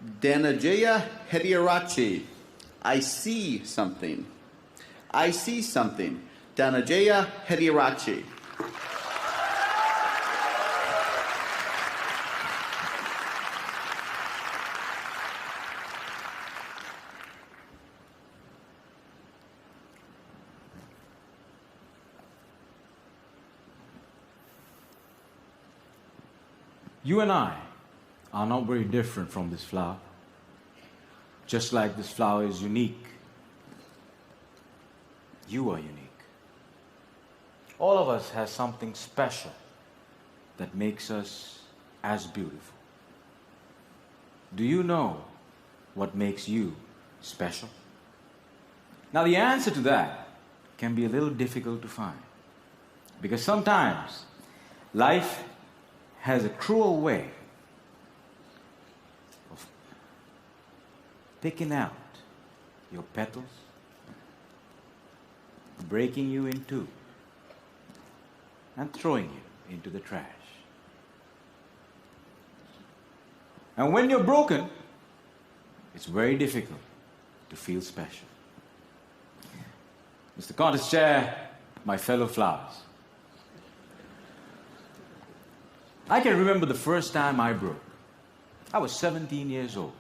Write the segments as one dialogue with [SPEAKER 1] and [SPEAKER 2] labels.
[SPEAKER 1] Danajeya Hediarachi. I see something. I see something. Danajeya Hediarachi.
[SPEAKER 2] You and I are not very different from this flower, just like this flower is unique. You are unique. All of us has something special that makes us as beautiful. Do you know what makes you special? Now, the answer to that can be a little difficult to find, because sometimes life has a cruel way of picking out your petals, breaking you in two, and throwing you into the trash. And when you're broken, it's very difficult to feel special. Mr. Contest Chair, my fellow flowers, I can remember the first time I broke. I was 17 years old.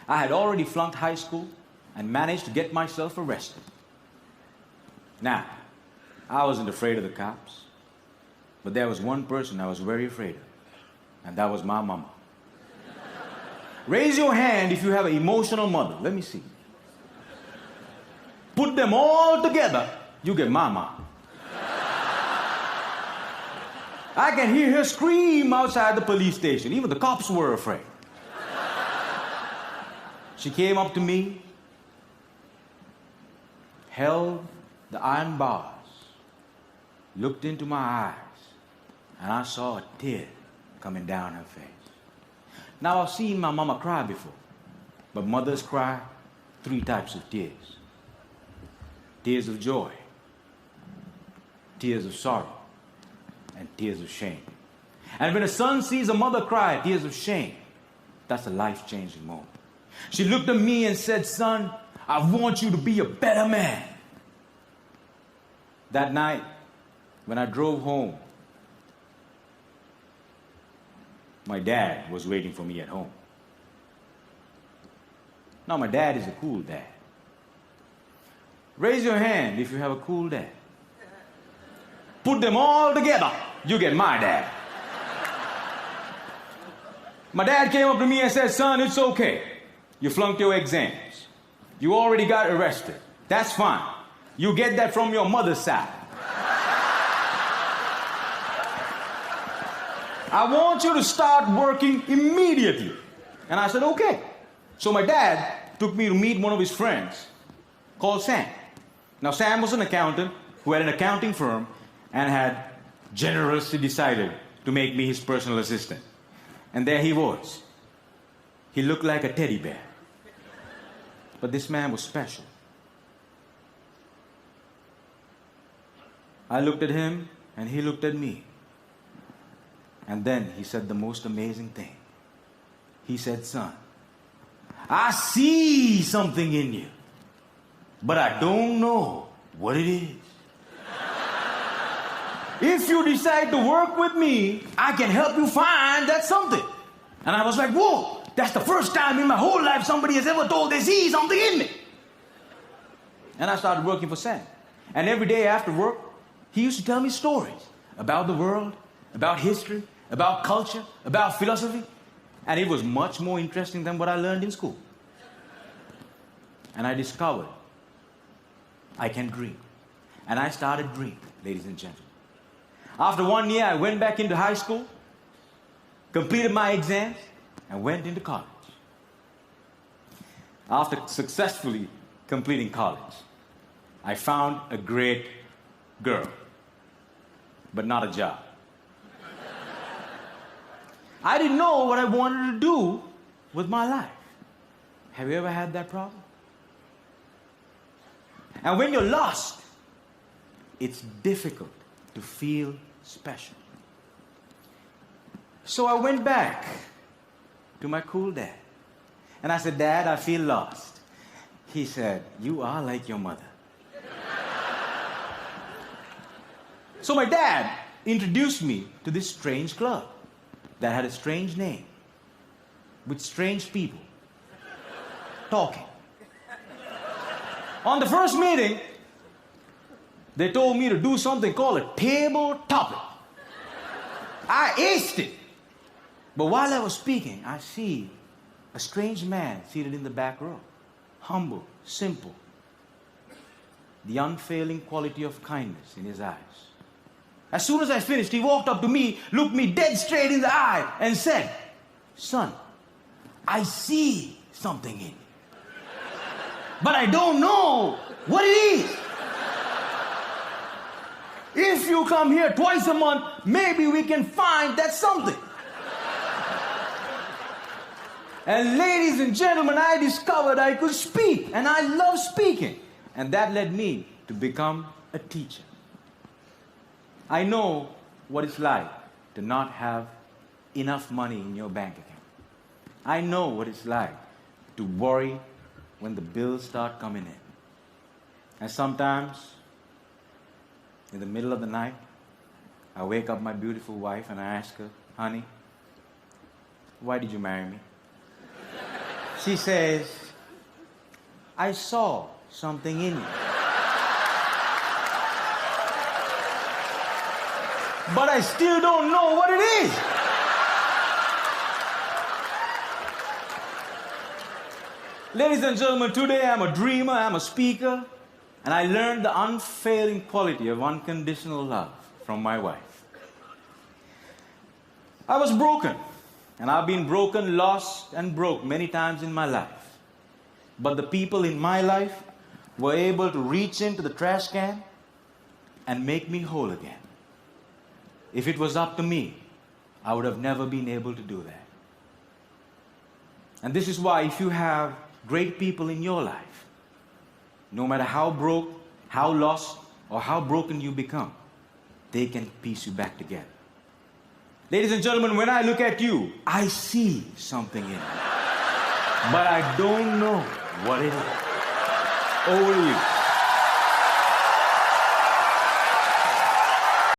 [SPEAKER 2] I had already flunked high school and managed to get myself arrested. Now, I wasn't afraid of the cops, but there was one person I was very afraid of, and that was my mama. Raise your hand if you have an emotional mother. Let me see. Put them all together, you get mama. I can hear her scream outside the police station. Even the cops were afraid. She came up to me, held the iron bars, looked into my eyes, and I saw a tear coming down her face. Now, I've seen my mama cry before, but mothers cry 3 types of tears. Tears of joy, tears of sorrow, and tears of shame. And when a son sees a mother cry tears of shame, that's a life-changing moment. She looked at me and said, "Son, I want you to be a better man." That night, when I drove home, my dad was waiting for me at home. Now, my dad is a cool dad. Raise your hand if you have a cool dad. Put them all together, you get my dad. My dad came up to me and said, "Son, it's okay. You flunked your exams. You already got arrested. That's fine. You get that from your mother's side. I want you to start working immediately." And I said, "Okay." So my dad took me to meet one of his friends called Sam. Now, Sam was an accountant who had an accounting firm and had generously decided to make me his personal assistant. And there he was. He looked like a teddy bear. But this man was special. I looked at him, and he looked at me. And then he said the most amazing thing. He said, "Son, I see something in you, but I don't know what it is. If you decide to work with me, I can help you find that something." And I was like, "Whoa, that's the first time in my whole life somebody has ever told they see something in me." And I started working for Sam. And every day after work, he used to tell me stories about the world, about history, about culture, about philosophy. And it was much more interesting than what I learned in school. And I discovered I can dream. And I started dreaming, ladies and gentlemen. After 1 year, I went back into high school, completed my exams, and went into college. After successfully completing college, I found a great girl, but not a job. I didn't know what I wanted to do with my life. Have you ever had that problem? And when you're lost, it's difficult to feel special. So I went back to my cool dad, And I said, Dad, I feel lost. He said, you are like your mother. So my dad introduced me to this strange club that had a strange name with strange people talking. On the first meeting, they told me to do something called a table topic. I aced it. But while I was speaking, I see a strange man seated in the back row. Humble, simple. The unfailing quality of kindness in his eyes. As soon as I finished, he walked up to me, looked me dead straight in the eye, and said, son, I see something in you. But I don't know what it is. If you come here twice a month, maybe we can find that something. And ladies and gentlemen, I discovered I could speak, and I love speaking. And that led me to become a teacher. I know what it's like to not have enough money in your bank account. I know what it's like to worry when the bills start coming in. And sometimes, in the middle of the night, I wake up my beautiful wife and I ask her, honey, why did you marry me? She says, I saw something in you. But I still don't know what it is. Ladies and gentlemen, today I'm a dreamer, I'm a speaker, and I learned the unfailing quality of unconditional love from my wife. I was broken, and I've been broken, lost, and broke many times in my life. But the people in my life were able to reach into the trash can and make me whole again. If it was up to me, I would have never been able to do that. And this is why if you have great people in your life, no matter how broke, how lost, or how broken you become, they can piece you back together. Ladies and gentlemen, when I look at you, I see something in you. But I don't know what it is. Over to you.